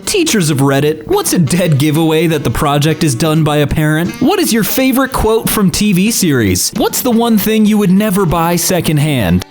Teachers of Reddit, what's a dead giveaway that the project is done by a parent? What is your favorite quote from TV series? What's the one thing you would never buy secondhand?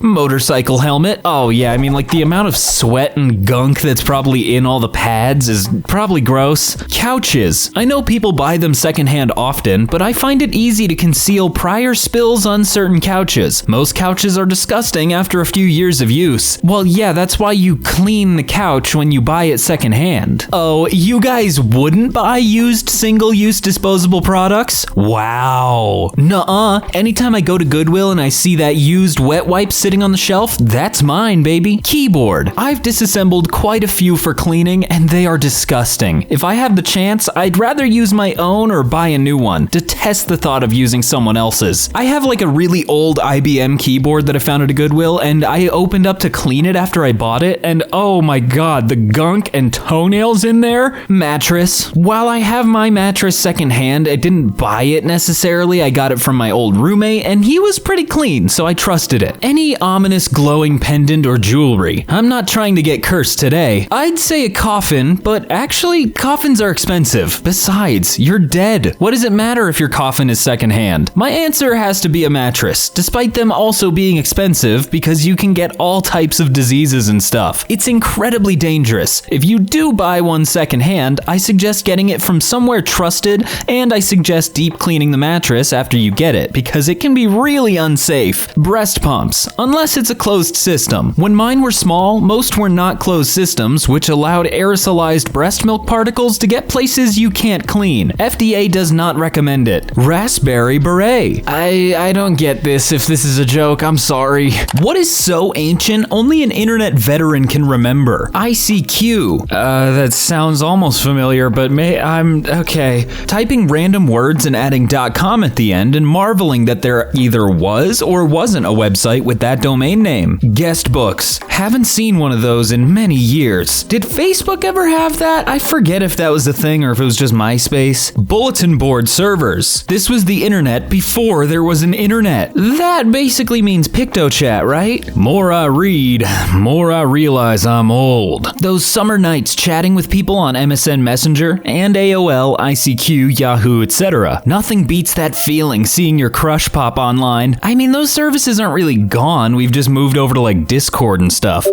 Motorcycle helmet. Oh yeah, I mean, like, the amount of sweat and gunk that's probably in all the pads is probably gross. Couches. I know people buy them secondhand often, but I find it easy to conceal prior spills on certain couches. Most couches are disgusting after a few years of use. Well, yeah, that's why you clean the couch when you buy it secondhand. Oh, you guys wouldn't buy used single-use disposable products? Wow. Nuh-uh. Anytime I go to Goodwill and I see that used wet wipes sitting on the shelf, that's mine, baby. Keyboard. I've disassembled quite a few for cleaning, and they are disgusting. If I have the chance, I'd rather use my own or buy a new one. Detest the thought of using someone else's. I have like a really old IBM keyboard that I found at a Goodwill, and I opened up to clean it after I bought it, and oh my god, the gunk and toenails in there. Mattress. While I have my mattress secondhand, I didn't buy it necessarily. I got it from my old roommate, and he was pretty clean, so I trusted it. Any ominous glowing pendant or jewelry. I'm not trying to get cursed today. I'd say a coffin, but actually, coffins are expensive. Besides, you're dead. What does it matter if your coffin is secondhand? My answer has to be a mattress, despite them also being expensive because you can get all types of diseases and stuff. It's incredibly dangerous. If you do buy one secondhand, I suggest getting it from somewhere trusted, and I suggest deep cleaning the mattress after you get it because it can be really unsafe. Breast pumps. Unless it's a closed system. When mine were small, most were not closed systems, which allowed aerosolized breast milk particles to get places you can't clean. FDA does not recommend it. Raspberry beret. I don't get this. If this is a joke, I'm sorry. What is so ancient only an internet veteran can remember? ICQ. That sounds almost familiar, but I'm okay. Typing random words and adding .com at the end and marveling that there either was or wasn't a website with that domain name. Guest books. Haven't seen one of those in many years. Did Facebook ever have that? I forget if that was a thing or if it was just MySpace. Bulletin board servers. This was the internet before there was an internet. That basically means PictoChat, right? More I read, more I realize I'm old. Those summer nights chatting with people on MSN Messenger and AOL, ICQ, Yahoo, etc. Nothing beats that feeling seeing your crush pop online. I mean, those services aren't really gone. We've just moved over to like Discord and stuff.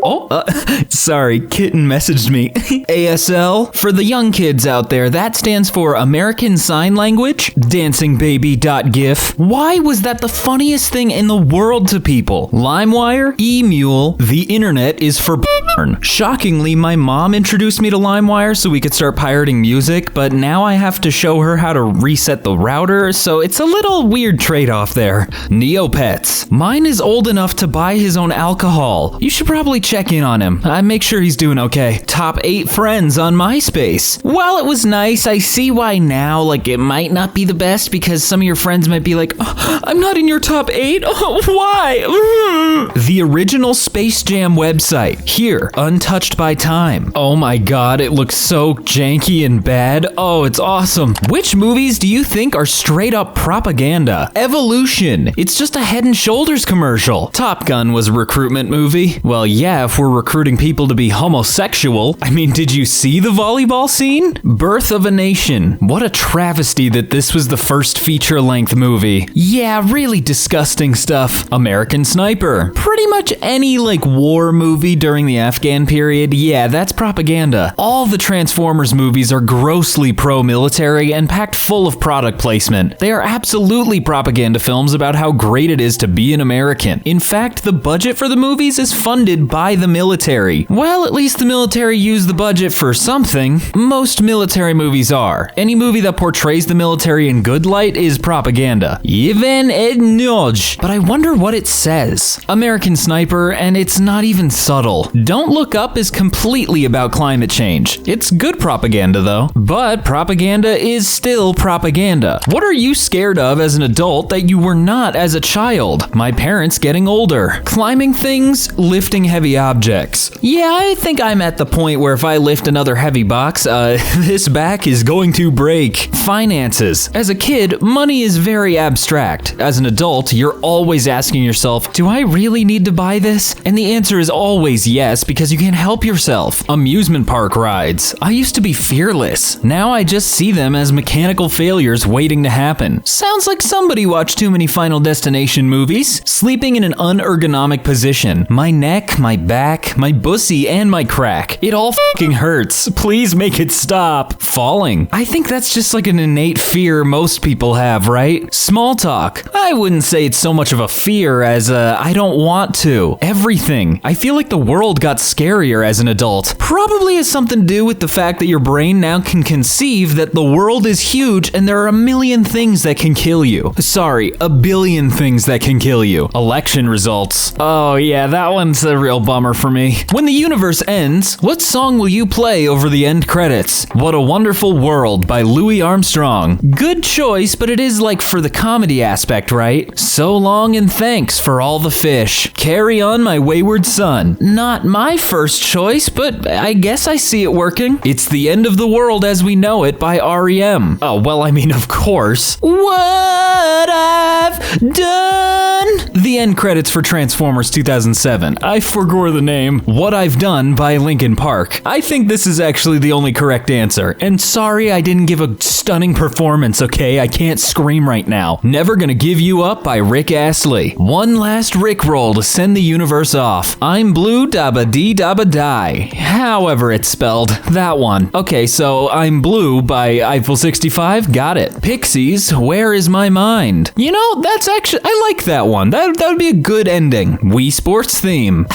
Sorry, Kitten messaged me. ASL? For the young kids out there, that stands for American Sign Language. Dancingbaby.gif. Why was that the funniest thing in the world to people? LimeWire? E-Mule? The internet is for porn. Shockingly, my mom introduced me to LimeWire so we could start pirating music, but now I have to show her how to reset the router, so it's a little weird trade-off there. Neopets. Mine is old enough to buy his own alcohol. You should probably check in on him. I make sure he's doing okay. Top 8 friends on MySpace. While it was nice, I see why now, like, it might not be the best because some of your friends might be like, oh, I'm not in your top 8? Oh, why? The original Space Jam website. Here, untouched by time. Oh my god, it looks so janky and bad. Oh, it's awesome. Which movies do you think are straight up propaganda? Evolution. It's just a Head and Shoulders commercial. Top Gun was a recruitment movie. Well, yeah, if we're recruiting people to be homosexual. I mean, did you see the volleyball scene? Birth of a Nation. What a travesty that this was the first feature-length movie. Yeah, really disgusting stuff. American Sniper. Pretty much any, like, war movie during the Afghan period, yeah, that's propaganda. All the Transformers movies are grossly pro-military and packed full of product placement. They are absolutely propaganda films about how great it is to be an American. In fact, the budget for the movies is funded by the military. Well, at least the military use the budget for something. Most military movies are. Any movie that portrays the military in good light is propaganda. Even ednoj. But I wonder what it says. American Sniper, and it's not even subtle. Don't Look Up is completely about climate change. It's good propaganda though. But propaganda is still propaganda. What are you scared of as an adult that you were not as a child? My parents getting older. Climbing things, lifting heavy objects. Yeah, I think I'm at the point where if I lift another heavy box, this back is going to break. Finances. As a kid, money is very abstract. As an adult, you're always asking yourself, do I really need to buy this? And the answer is always yes, because you can't help yourself. Amusement park rides. I used to be fearless. Now I just see them as mechanical failures waiting to happen. Sounds like somebody watched too many Final Destination movies. Sleeping in an unergonomic position. My neck, my back, my bussy, and my crack. It all fucking hurts. Please make it stop. Falling. I think that's just like an innate fear most people have, right? Small talk. I wouldn't say it's so much of a fear as I don't want to. Everything. I feel like the world got scarier as an adult. Probably has something to do with the fact that your brain now can conceive that the world is huge and there are a million things that can kill you. Sorry, a billion things that can kill you. Election results. Oh yeah, that one's a real bummer for me. When the universe ends, what song will you play over the end credits? What a Wonderful World by Louis Armstrong. Good choice, but it is like for the comedy aspect, right? So long and thanks for all the fish. Carry on my wayward son. Not my first choice, but I guess I see it working. It's the End of the World as We Know It by REM. Oh, well, I mean, of course. What I've done. The end credits for Transformers 2007. I forgot the name. What I've Done by Linkin Park. I think this is actually the only correct answer. And sorry I didn't give a stunning performance, okay? I can't scream right now. Never Gonna Give You Up by Rick Astley. One last Rickroll to send the universe off. I'm Blue Dabba Dee Dabba Die. However it's spelled. That one. Okay, so I'm Blue by Eiffel 65. Got it. Pixies, Where Is My Mind? You know, that's actually, I like that one. That would be a good ending. Wii Sports theme.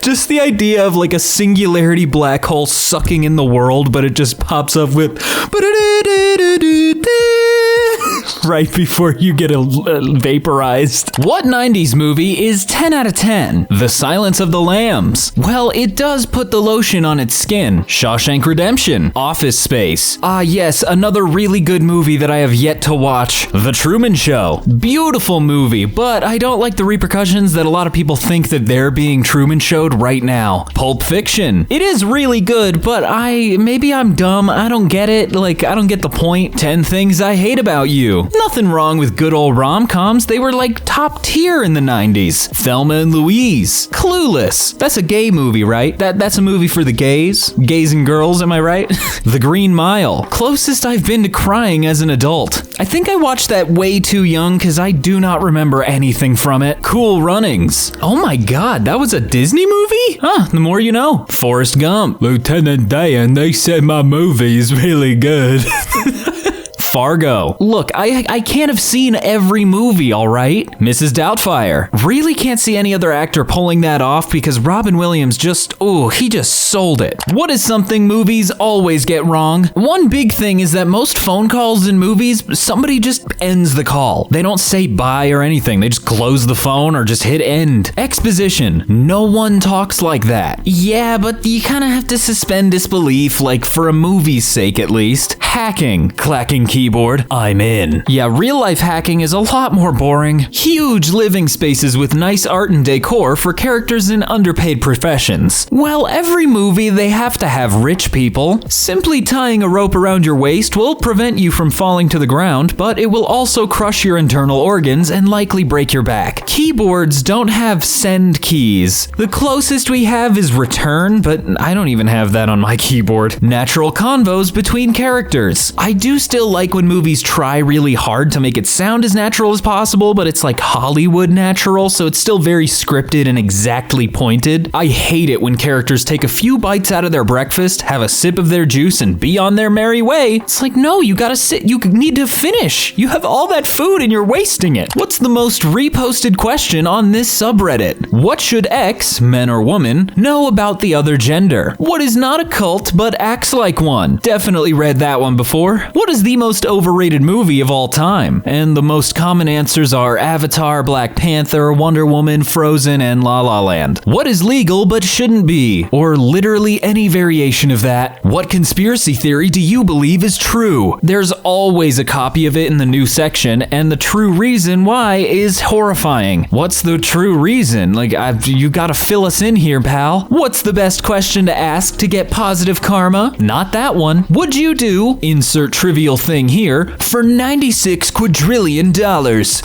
Just the idea of like a singularity black hole sucking in the world, but it just pops up with right before you get vaporized. What 90s movie is 10 out of 10? The Silence of the Lambs. Well, it does put the lotion on its skin. Shawshank Redemption. Office Space. Ah yes, another really good movie that I have yet to watch. The Truman Show. Beautiful movie, but I don't like the repercussions that a lot of people think that they're being Truman Showed right now. Pulp Fiction. It is really good, but maybe I'm dumb. I don't get it. Like, I don't get the point. 10 Things I Hate About You. Nothing wrong with good old rom-coms. They were like top tier in the 90s. Thelma and Louise. Clueless. That's a gay movie, right? That's a movie for the gays? Gays and girls, am I right? The Green Mile. Closest I've been to crying as an adult. I think I watched that way too young because I do not remember anything from it. Cool Runnings. Oh my god, that was a Disney movie? Huh, the more you know. Forrest Gump. Lieutenant Dan, they said my movie is really good. Fargo. Look, I can't have seen every movie, all right? Mrs. Doubtfire. Really can't see any other actor pulling that off because Robin Williams he just sold it. What is something movies always get wrong? One big thing is that most phone calls in movies, somebody just ends the call. They don't say bye or anything. They just close the phone or just hit end. Exposition. No one talks like that. Yeah, but you kind of have to suspend disbelief, like for a movie's sake at least. Hacking. Clacking keyboard. I'm in. Yeah, real life hacking is a lot more boring. Huge living spaces with nice art and decor for characters in underpaid professions. Well, every movie they have to have rich people. Simply tying a rope around your waist will prevent you from falling to the ground, but it will also crush your internal organs and likely break your back. Keyboards don't have send keys. The closest we have is return, but I don't even have that on my keyboard. Natural convos between characters. I do still like when movies try really hard to make it sound as natural as possible, but it's like Hollywood natural, so it's still very scripted and exactly pointed. I hate it when characters take a few bites out of their breakfast, have a sip of their juice, and be on their merry way. It's like, no, you gotta sit, you need to finish. You have all that food and you're wasting it. What's the most reposted question on this subreddit? What should X, men or woman, know about the other gender? What is not a cult but acts like one? Definitely read that one before. What is the most overrated movie of all time? And the most common answers are Avatar, Black Panther, Wonder Woman, Frozen, and La La Land. What is legal but shouldn't be? Or literally any variation of that. What conspiracy theory do you believe is true? There's always a copy of it in the new section, and the true reason why is horrifying. What's the true reason? Like, you gotta fill us in here, pal. What's the best question to ask to get positive karma? Not that one. Would you do insert trivial thing here, for $96 quadrillion.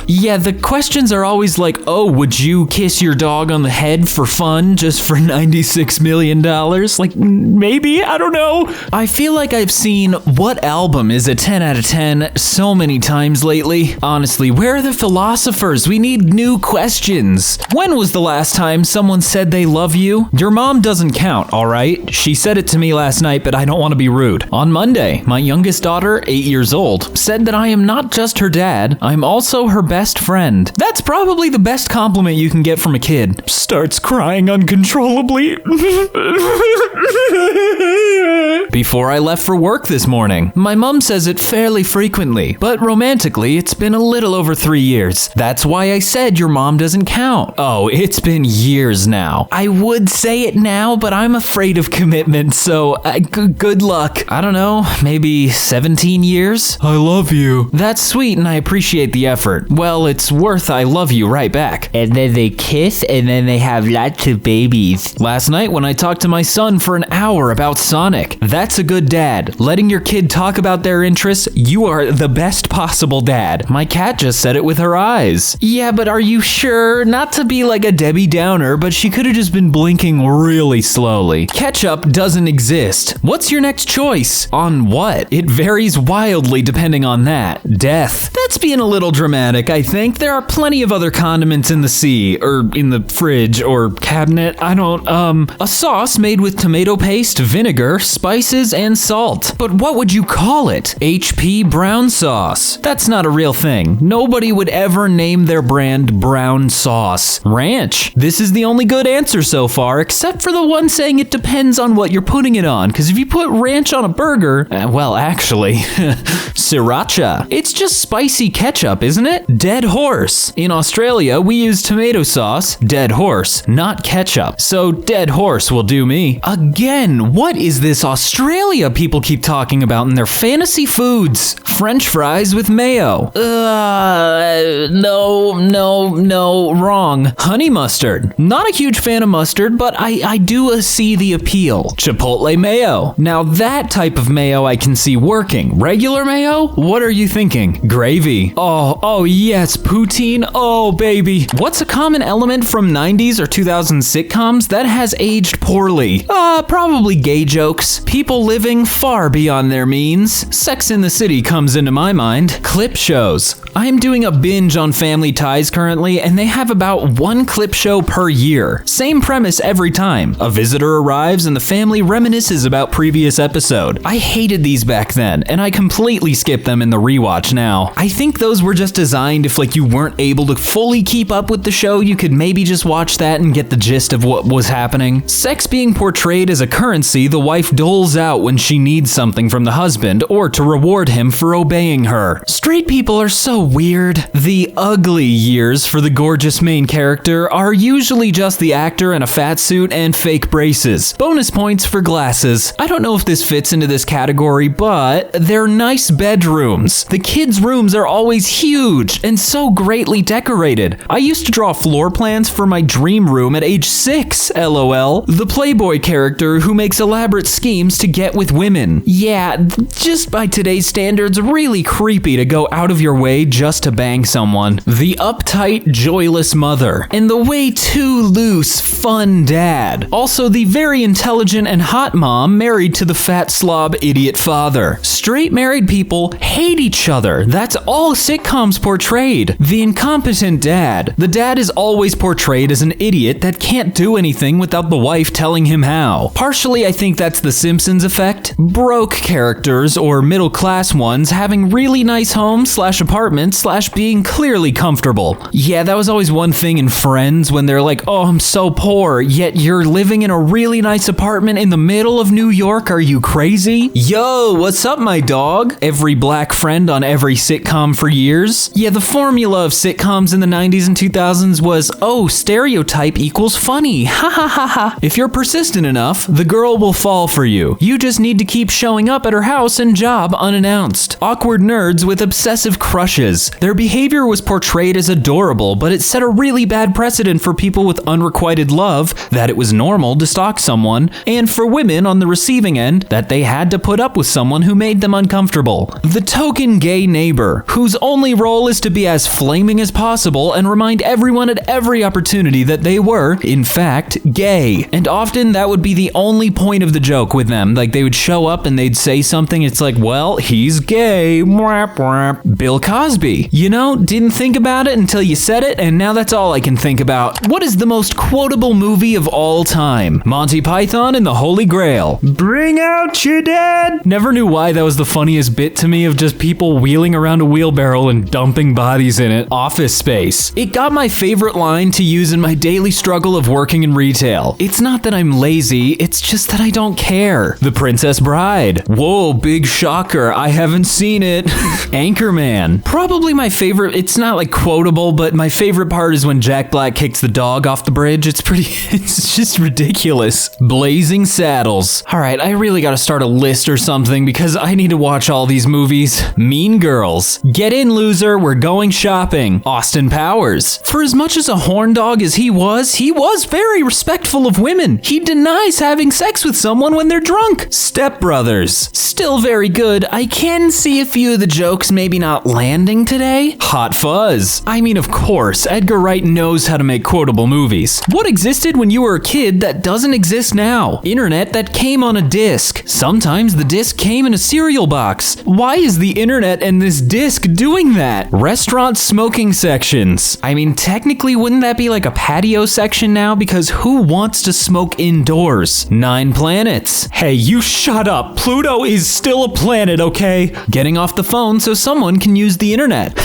Yeah, the questions are always like, oh, would you kiss your dog on the head for fun just for $96 million? Like, maybe? I don't know. I feel like I've seen What Album is a 10 out of 10 so many times lately. Honestly, where are the philosophers? We need new questions. When was the last time someone said they love you? Your mom doesn't count, all right? She said it to me last night, but I don't want to be rude. On Monday, my youngest daughter, 8 years old, said that I am not just her dad, I'm also her best friend. That's probably the best compliment you can get from a kid. Starts crying uncontrollably. Before I left for work this morning, my mom says it fairly frequently, but romantically, it's been a little over 3 years. That's why I said your mom doesn't count. Oh, it's been years now. I would say it now, but I'm afraid of commitment, so good luck. I don't know, maybe 17 years? I love you. That's sweet and I appreciate the effort. Well, it's worth I love you right back. And then they kiss, and then they have lots of babies. Last night when I talked to my son for an hour about Sonic, that's a good dad. Letting your kid talk about their interests, you are the best possible dad. My cat just said it with her eyes. Yeah, but are you sure? Not to be like a Debbie Downer, but she could have just been blinking really slowly. Ketchup doesn't exist. What's your next choice? On what? It varies wildly depending on that. Death. That's being a little dramatic, I think. There are plenty of other condiments in the sea, or in the fridge, or cabinet. A sauce made with tomato paste, vinegar, spices, and salt. But what would you call it? HP brown sauce. That's not a real thing. Nobody would ever name their brand brown sauce. Ranch. This is the only good answer so far, except for the one saying it depends on what you're putting it on, because if you put ranch on a burger, well, actually, sriracha. It's just spicy ketchup, isn't it? Dead horse. In Australia, we use tomato sauce, dead horse, not ketchup. So dead horse will do me. Again, what is this Australia people keep talking about in their fantasy foods? French fries with mayo. No, wrong. Honey mustard. Not a huge fan of mustard, but I do see the appeal. Chipotle mayo. Now that type of mayo I can see working. Regular mayo? What are you thinking? Gravy. Oh yes, poutine. Oh baby. What's a common element from 90s or 2000s sitcoms that has aged poorly? Probably gay jokes. People living far beyond their means. Sex in the City comes into my mind. Clip shows. I am doing a binge on Family Ties currently, and they have about one clip show per year. Same premise every time. A visitor arrives and the family reminisces about previous episode. I hated these back then, and I completely skipped them in the rewatch now. I think those were just designed if you weren't able to fully keep up with the show, you could maybe just watch that and get the gist of what was happening. Sex being portrayed as a currency the wife doles out when she needs something from the husband or to reward him for obeying her. Straight people are so weird. The ugly years for the gorgeous main character are usually just the actor in a fat suit and fake braces. Bonus points for glasses. I don't know if this fits into this category, but they're nice bedrooms. The kids' rooms are always huge and so greatly decorated. I used to draw floor plans for my dream room at age 6, lol. The Playboy character who makes elaborate schemes to get with women. Yeah, just by today's standards, really creepy to go out of your way just to bang someone. The uptight, joyless mother. And the way too loose, fun dad. Also the very intelligent and hot mom married to the fat slob idiot father. Straight married people hate each other. That's all sitcoms portrayed. The incompetent dad. The dad is always portrayed as an idiot that can't do anything without the wife telling him how. Partially, I think that's the Simpsons effect. Broke characters, or middle class ones, having really nice homes / apartments / being clearly comfortable. Yeah, that was always one thing in Friends when they're like, oh, I'm so poor, yet you're living in a really nice apartment in the middle of New York, are you crazy? Yo, what's up, my dog? Every black friend on every sitcom for years. Yeah, the formula of sitcoms in the 90s and 2000s was, oh, stereotype equals funny. Ha ha ha ha. If you're persistent enough, the girl will fall for you. You just need to keep showing up at her house and job unannounced. Awkward nerds with obsessive crushes. was. Their behavior was portrayed as adorable, but it set a really bad precedent for people with unrequited love that it was normal to stalk someone, and for women on the receiving end that they had to put up with someone who made them uncomfortable. The token gay neighbor, whose only role is to be as flaming as possible and remind everyone at every opportunity that they were, in fact, gay. And often that would be the only point of the joke with them. Like, they would show up and they'd say something, it's like, well, he's gay. Bill Cosby. You know, didn't think about it until you said it, and now that's all I can think about. What is the most quotable movie of all time? Monty Python and the Holy Grail. Bring out your dad. Never knew why that was the funniest bit to me, of just people wheeling around a wheelbarrow and dumping bodies in it. Office Space. It got my favorite line to use in my daily struggle of working in retail. It's not that I'm lazy, it's just that I don't care. The Princess Bride. Whoa, big shocker, I haven't seen it. Anchorman. Probably my favorite, it's not like quotable, but my favorite part is when Jack Black kicks the dog off the bridge. It's just ridiculous. Blazing Saddles. Alright, I really gotta start a list or something because I need to watch all these movies. Mean Girls. Get in, loser, we're going shopping. Austin Powers. For as much as a horn dog as he was very respectful of women. He denies having sex with someone when they're drunk. Step Brothers. Still very good. I can see a few of the jokes maybe not landing today. Hot Fuzz. I mean, of course, Edgar Wright knows how to make quotable movies. What existed when you were a kid that doesn't exist now? Internet that came on a disc. Sometimes the disc came in a cereal box. Why is the internet and this disc doing that? Restaurant smoking sections. I mean, technically, wouldn't that be like a patio section now? Because who wants to smoke indoors? 9 planets. Hey, you shut up. Pluto is still a planet, okay? Getting off the phone so someone can use the internet.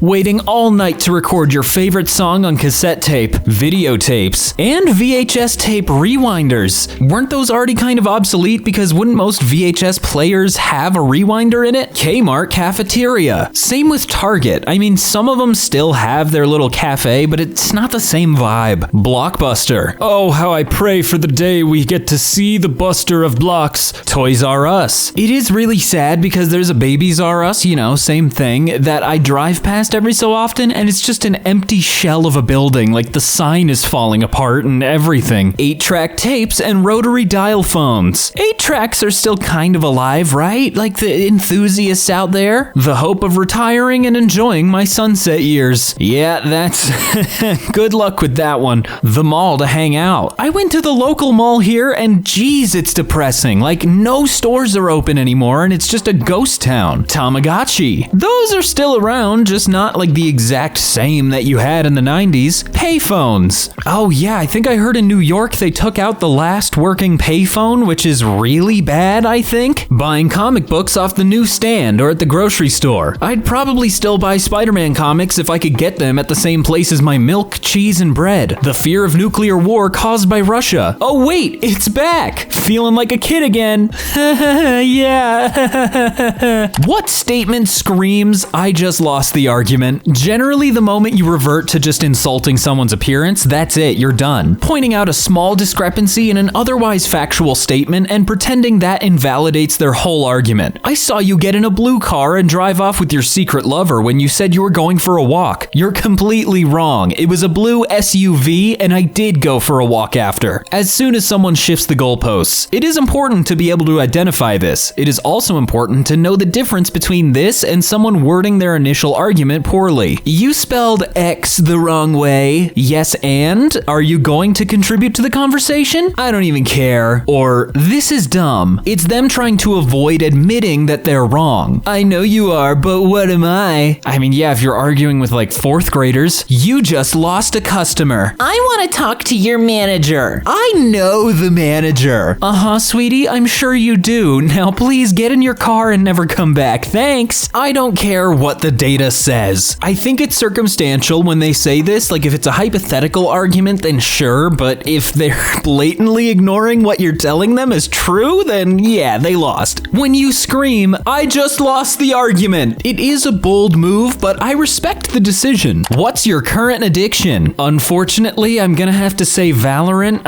Waiting all night to record your favorite song on cassette tape, videotapes, and VHS tape rewinders. Weren't those already kind of obsolete because wouldn't most VHS players have a rewinder in it? Kmart cafeteria. Same with Target. I mean, some of them still have their little cafe, but it's not the same vibe. Blockbuster. Oh, how I pray for the day we get to see the Buster of Blocks. Toys R Us. It is really sad because there's a Babies R Us, you know, same thing, that I drive past every so often, and it's just an empty shell of a building, like the sign is falling apart and everything. 8-track tapes and rotary dial phones. 8-tracks are still kind of alive, right? Like the enthusiasts out there. The hope of retiring and enjoying my sunset years. Yeah, that's... good luck with that one. The mall to hang out. I went to the local mall here and geez, it's depressing. Like, no stores are open anymore and it's just a ghost town. Tamagotchi. Those are still around, just not like the exact same that you had in the 90s. Payphones. Oh yeah, I think I heard in New York they took out the last working payphone, which is really bad, I think. Buying comic books off the newsstand or at the grocery store. I'd probably still buy Spider-Man comics if I could get them at the same place as my milk, cheese, and bread. The fear of nuclear war caused by Russia. Oh wait, it's back! Feeling like a kid again. Yeah. What statement screams, I just lost the argument? Generally, the moment you revert to just insulting someone's appearance, that's it, you're done. Pointing out a small discrepancy in an otherwise factual statement and pretending that invalidates their whole argument. I saw you get in a blue car and drive off with your secret lover when you said you were going for a walk. You're completely wrong. It was a blue SUV and I did go for a walk after. As soon as someone shifts the goalposts, it is important to be able to identify this. It is also important to know the difference between this and someone wording their initial argument poorly. You spelled X the wrong way. Yes, and? Are you going to contribute to the conversation? I don't even care. Or, this is dumb. It's them trying to avoid admitting that they're wrong. I know you are, but what am I? I mean, yeah, if you're arguing with like 4th graders, you just lost a customer. I want to talk to your manager. I know the manager. Uh-huh, sweetie, I'm sure you do. Now please get in your car and never come back. Thanks. I don't care what the data says. I think it's circumstantial when they say this. Like, if it's a hypothetical argument, then sure, but if they're blatantly ignoring what you're telling them is true, then yeah, they lost. When you scream, I just lost the argument. It is a bold move, but I respect the decision. What's your current addiction? Unfortunately, I'm gonna have to say Valorant.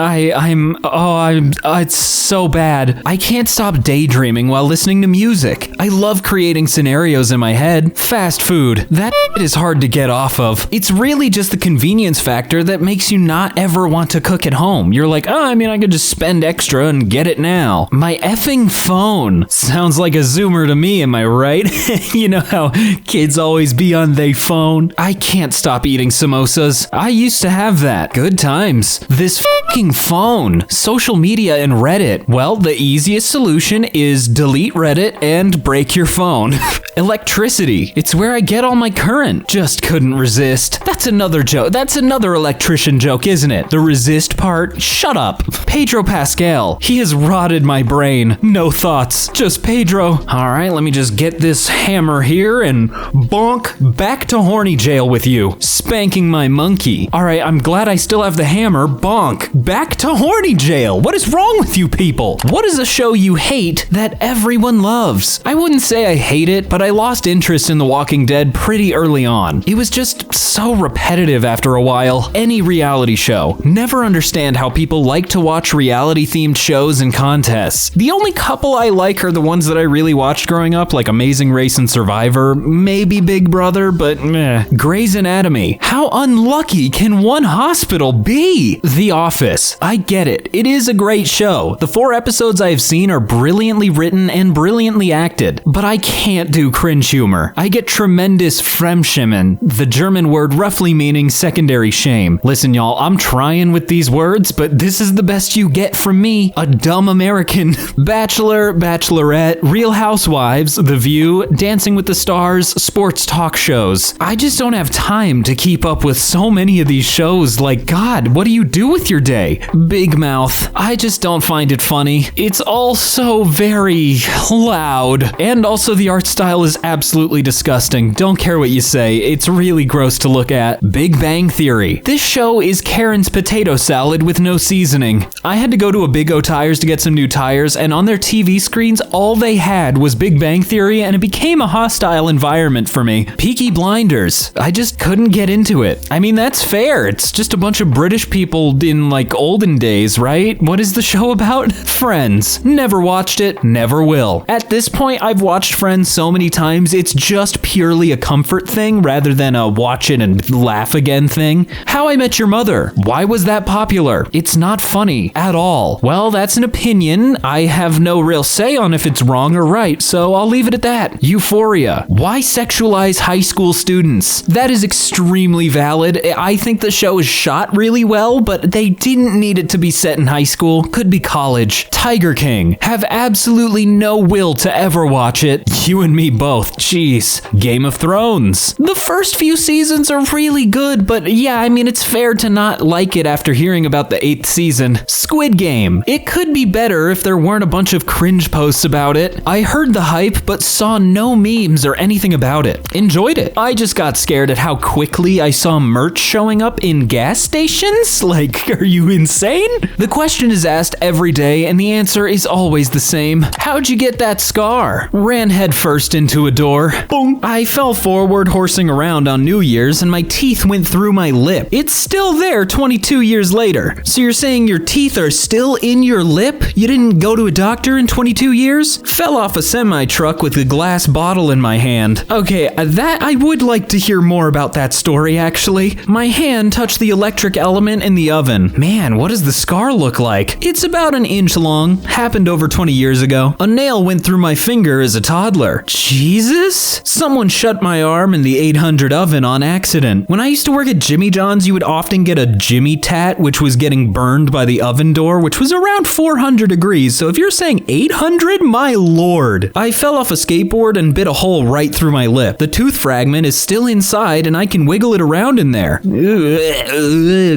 It's so bad. I can't stop daydreaming while listening to music. I love creating scenarios in my head. Fast food. That is hard to get off of. It's really just the convenience factor that makes you not ever want to cook at home. You're like, oh, I mean, I could just spend extra and get it now. My effing phone. Sounds like a Zoomer to me, am I right? You know how kids always be on they phone? I can't stop eating samosas. I used to have that. Good times. This fucking phone. Social media and Reddit. Well, the easiest solution is delete Reddit and break your phone. Electricity. It's where I get all my current. Just couldn't resist. That's another joke. That's another electrician joke, isn't it? The resist part? Shut up. Pedro Pascal. He has rotted my brain. No thoughts. Just Pedro. All right, let me just get this hammer here and bonk back to horny jail with you. Spanking my monkey. All right, I'm glad I still have the hammer. Bonk. Back to horny jail. What is wrong with you people? What is a show you hate that everyone loves? I wouldn't say I hate it, but I lost interest in The Walking Dead pretty early on. It was just so repetitive after a while. Any reality show. Never understand how people like to watch reality-themed shows and contests. The only couple I like are the ones that I really watched growing up, like Amazing Race and Survivor, maybe Big Brother, but meh. Grey's Anatomy. How unlucky can one hospital be? The Office. I get it. It is a great show. The 4 episodes I have seen are brilliantly written and brilliantly acted, but I can't do cringe humor. I get tremendous Fremschämen, the German word roughly meaning secondary shame. Listen, y'all, I'm trying with these words, but this is the best you get from me, a dumb American. Bachelor, Bachelorette, Real Housewives, The View, Dancing with the Stars, sports talk shows. I just don't have time to keep up with so many of these shows. Like, God, what do you do with your day? Big Mouth. I just don't find it funny. It's all so very loud. And also the art style is absolutely disgusting. Don't care what you say. It's really gross to look at. Big Bang Theory. This show is Karen's potato salad with no seasoning. I had to go to a Big O Tires to get some new tires, and on their TV screens, all they had was Big Bang Theory, and it became a hostile environment for me. Peaky Blinders. I just couldn't get into it. I mean, that's fair. It's just a bunch of British people in, like, olden days, right? What is the show about? Friends. Never watched it, never will. At this point, I've watched Friends so many times, it's just purely a comfort thing rather than a watch it and laugh again thing. How I Met Your Mother. Why was that popular? It's not funny at all. Well, that's an opinion. I have no real say on if it's wrong or right, so I'll leave it at that. Euphoria. Why sexualize high school students? That is extremely valid. I think the show is shot really well, but they didn't need it to be set in high school. Could be college. Tiger King. Have absolutely no will to ever watch it. You and me both. Jeez. Game of Thrones. The first few seasons are really good, but yeah, I mean, it's fair to not like it after hearing about the 8th season. Squid Game. It could be better if there weren't a bunch of cringe posts about it. I heard the hype, but saw no memes or anything about it. Enjoyed it. I just got scared at how quickly I saw merch showing up in gas stations. Like, are you insane? The question is asked every day, and the answer is always the same. How'd you get that scar? Ran headfirst into a door. Boom. I fell forward horsing around on New Year's, and my teeth went through my lip. It's still there 22 years later. So you're saying your teeth are still in your lip? You didn't go to a doctor in 22 years? Fell off a semi-truck with a glass bottle in my hand. Okay, that I would like to hear more about that story, actually. My hand touched the electric element in the oven. Man, what does the scar look like? It's about an inch long. Happened over 20 years ago. A nail went through my finger as a toddler. Jesus? Someone shut my arm in the 800 oven on accident. When I used to work at Jimmy John's, you would often get a Jimmy tat, which was getting burned by the oven door, which was around 400 degrees. So if you're saying 800, my lord. I fell off a skateboard and bit a hole right through my lip. The tooth fragment is still inside and I can wiggle it around in there.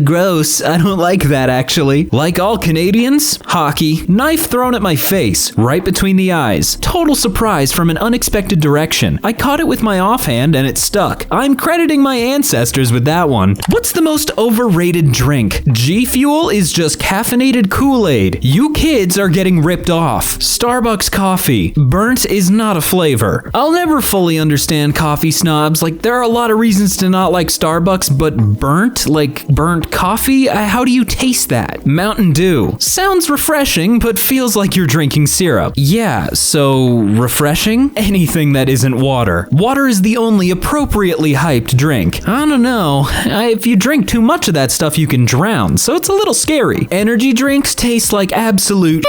Gross. I don't like that, actually. Like all Canadians, hockey. Knife thrown at my face, right between the eyes. Total surprise from an unexpected direction. I caught it with my offhand and it stuck. I'm crediting my ancestors with that one. What's the most overrated drink? G Fuel is just caffeinated Kool-Aid. You kids are getting ripped off. Starbucks coffee. Burnt is not a flavor. I'll never fully understand coffee snobs. Like, there are a lot of reasons to not like Starbucks, but burnt? Like, burnt coffee? How do you taste that? Mountain Dew. Sounds refreshing, but feels like you're drinking syrup. Yeah, so refreshing? Anything that isn't water. water. Water is the only appropriately hyped drink. I don't know. If you drink too much of that stuff, you can drown, so it's a little scary. Energy drinks taste like absolute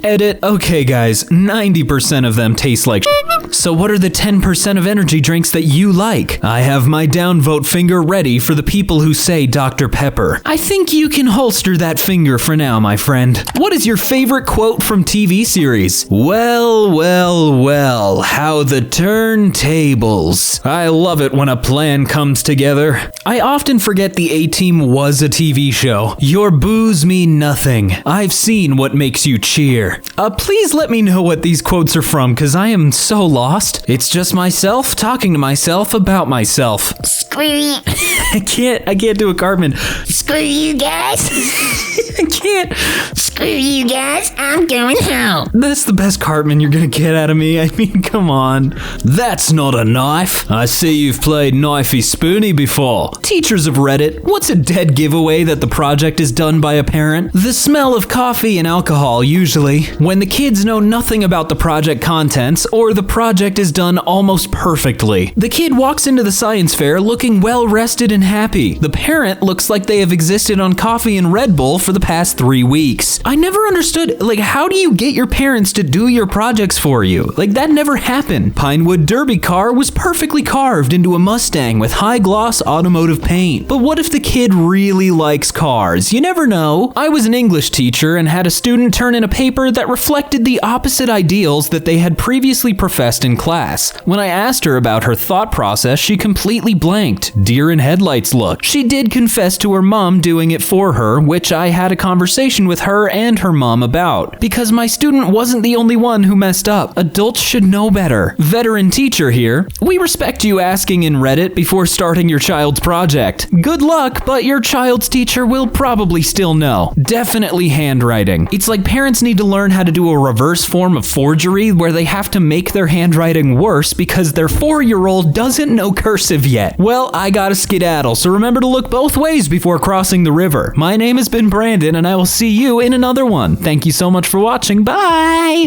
edit. Okay, guys, 90% of them taste like so what are the 10% of energy drinks that you like? I have my downvote finger ready for the people who say Dr. Pepper. I think you can holster that finger for now, my friend. What is your favorite quote from TV series? Well, well, well, how the turntables. I love it when a plan comes together. I often forget the A-Team was a TV show. Your boos mean nothing. I've seen what makes you cheer. Please let me know what these quotes are from, because I am so lost. It's just myself talking to myself about myself. Screw you. I can't do a Cartman. Screw you guys. I can't. Screw you guys. I'm going home. That's the best Cartman you're gonna get out of me. I mean, come on. That's not a knife. I see you've played Knifey Spoony before. Teachers of Reddit, what's a dead giveaway that the project is done by a parent? The smell of coffee and alcohol, usually. When the kids know nothing about the project contents, or the project is done almost perfectly. The kid walks into the science fair looking well rested and happy. The parent looks like they have existed on coffee and Red Bull for the past 3 weeks. I never understood, how do you get your parents to do your projects for you? That never happened. Pinewood Derby car was perfectly carved into a Mustang with high-gloss automotive paint. But what if the kid really likes cars? You never know. I was an English teacher and had a student turn in a paper that reflected the opposite ideals that they had previously professed in class. When I asked her about her thought process, she completely blanked. Deer in headlights look. She did confess to her mom doing it for her, which I had a conversation with her and her mom about. Because my student wasn't the only one who messed up. Adults should know better. Veteran teacher here. We respect you asking in Reddit before starting your child's project. Good luck, but your child's teacher will probably still know. Definitely handwriting. It's like parents need to learn how to do a reverse form of forgery where they have to make their handwriting worse because their 4-year-old doesn't know cursive yet. Well, I gotta skedaddle, so remember to look both ways before crossing the river. My name has been Brandon, and I will see you in another one. Thank you so much for watching. Bye!